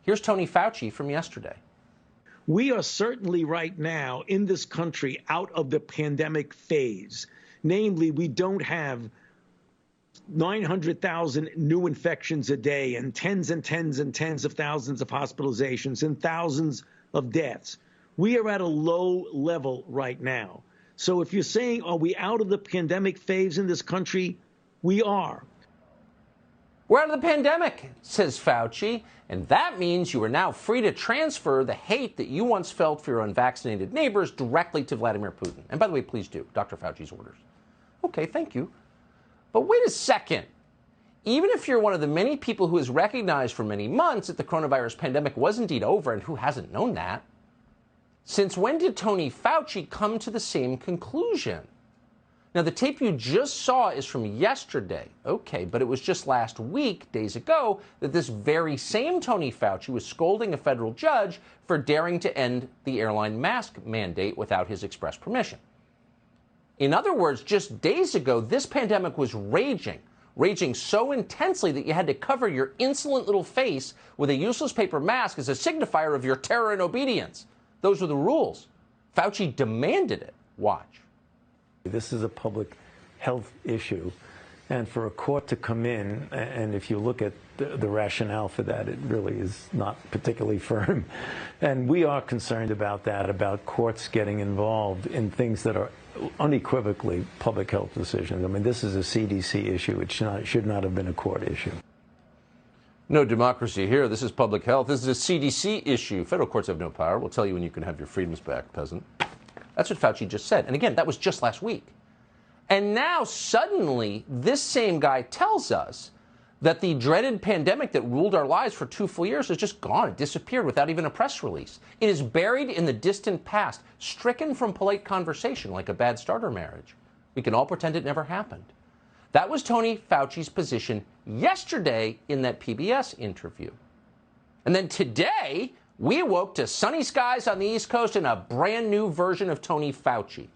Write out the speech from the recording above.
Here's Tony Fauci from yesterday. We are certainly right now in this country out of the pandemic phase. Namely, we don't have 900,000 new infections a day and tens and tens and tens of thousands of hospitalizations and thousands of deaths. We are at a low level right now. So if you're saying, are we out of the pandemic phase in this country? We are. We're out of the pandemic, says Fauci, and that means you are now free to transfer the hate that you once felt for your unvaccinated neighbors directly to Vladimir Putin. And by the way, please do. Dr. Fauci's orders. Okay, thank you. But wait a second. Even if you're one of the many people who has recognized for many months that the coronavirus pandemic was indeed over, and who hasn't known that, since when did Tony Fauci come to the same conclusion? Now, the tape you just saw is from yesterday. Okay, but it was just last week, days ago, that this very same Tony Fauci was scolding a federal judge for daring to end the airline mask mandate without his express permission. In other words, just days ago, this pandemic was raging so intensely that you had to cover your insolent little face with a useless paper mask as a signifier of your terror and obedience. Those were the rules. Fauci demanded it. Watch. This is a public health issue, and for a court to come in, and if you look at the rationale for that, it really is not particularly firm. And we are concerned about that, about courts getting involved in things that are unequivocally public health decisions. I mean, this is a CDC issue. It should not have been a court issue. No democracy here. This is public health. This is a CDC issue. Federal courts have no power. We'll tell you when you can have your freedoms back, peasant. That's what Fauci just said. And again, that was just last week. And now suddenly this same guy tells us that the dreaded pandemic that ruled our lives for 2 full years has just gone. It disappeared without even a press release. It is buried in the distant past, stricken from polite conversation like a bad starter marriage. We can all pretend it never happened. That was Tony Fauci's position yesterday in that PBS interview. And then today, we awoke to sunny skies on the East Coast and a brand new version of Tony Fauci.